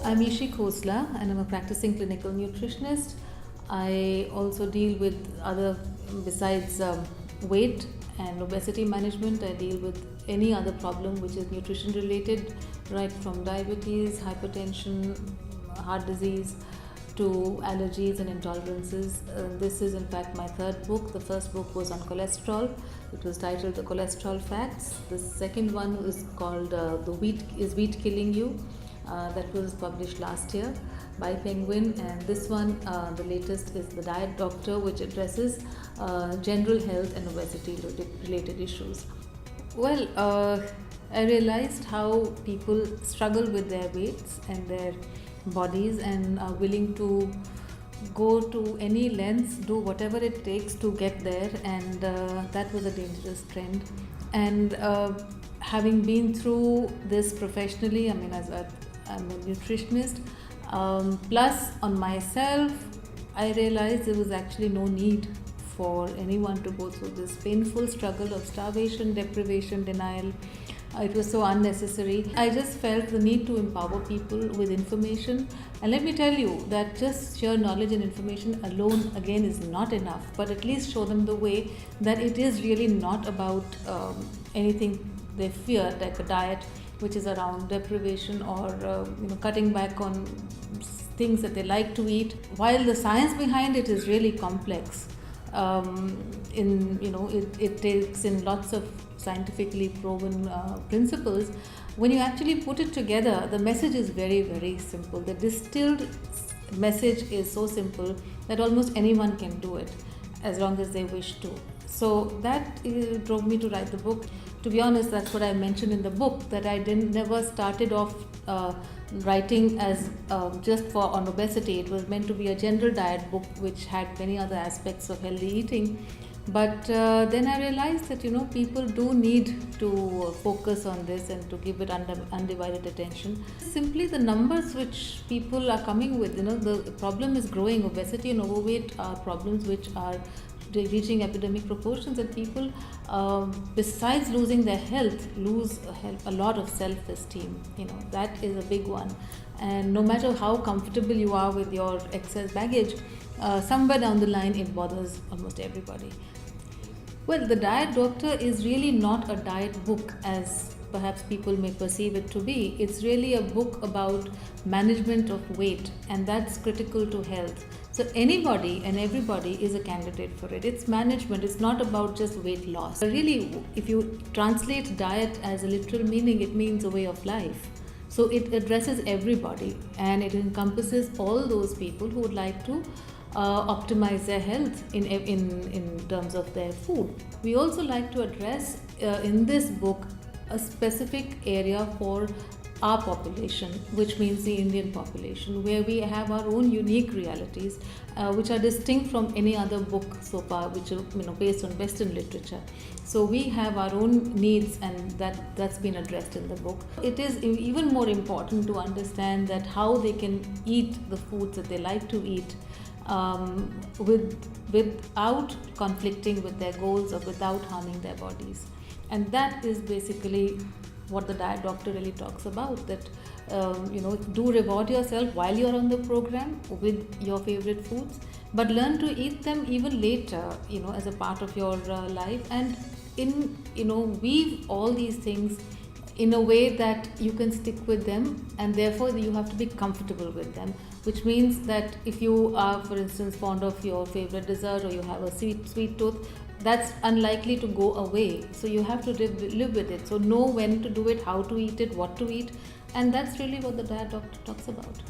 I'm Ishi Khosla and I'm a practicing clinical nutritionist. I also deal with other, besides weight and obesity management, I deal with any other problem which is nutrition related, right from diabetes, hypertension, heart disease to allergies and intolerances. This is in fact my third book. The first book was on cholesterol. It was titled The Cholesterol Facts. The second one is called The Wheat Is Wheat Killing You? That was published last year by Penguin, and this one, the latest, is The Diet Doctor, which addresses general health and obesity related issues. Well, I realized how people struggle with their weights and their bodies and are willing to go to any lengths, do whatever it takes to get there, and that was a dangerous trend. And having been through this professionally, I mean, I'm a nutritionist, plus on myself, I realized there was actually no need for anyone to go through this painful struggle of starvation, deprivation, denial. It was so unnecessary. I just felt the need to empower people with information. And let me tell you that just sheer knowledge and information alone, again, is not enough. But at least show them the way that it is really not about anything they fear, like a diet which is around deprivation or cutting back on things that they like to eat. While the science behind it is really complex, it takes in lots of scientifically proven principles. When you actually put it together, the message is very, very simple. The distilled message is so simple that almost anyone can do it as long as they wish to. So that drove me to write the book. To be honest, that's what I mentioned in the book, that I never started off writing as just on obesity. It was meant to be a general diet book which had many other aspects of healthy eating. But then I realized that people do need to focus on this and to give it undivided attention. Simply the numbers which people are coming with, the problem is growing. Obesity and overweight are problems which are reaching epidemic proportions, and people, besides losing their health, lose a lot of self-esteem. That is a big one. And no matter how comfortable you are with your excess baggage, somewhere down the line it bothers almost everybody. Well, The Diet Doctor is really not a diet book as perhaps people may perceive it to be. It's really a book about management of weight, and that's critical to health. So anybody and everybody is a candidate for it. It's management. It's not about just weight loss. Really, if you translate diet as a literal meaning, it means a way of life. So it addresses everybody, and it encompasses all those people who would like to optimize their health in terms of their food. We also like to address in this book a specific area for our population, which means the Indian population, where we have our own unique realities, which are distinct from any other book so far, which are based on Western literature. So we have our own needs, and that's been addressed in the book. It is even more important to understand that how they can eat the foods that they like to eat, without conflicting with their goals or without harming their bodies. And that is basically what The Diet Doctor really talks about, that do reward yourself while you're on the program with your favorite foods, but learn to eat them even later, as a part of your life, and weave all these things in a way that you can stick with them, and therefore you have to be comfortable with them, which means that if you are, for instance, fond of your favorite dessert, or you have a sweet tooth, that's unlikely to go away. So you have to live with it. So know when to do it, how to eat it, what to eat, and that's really what The Diet Doctor talks about.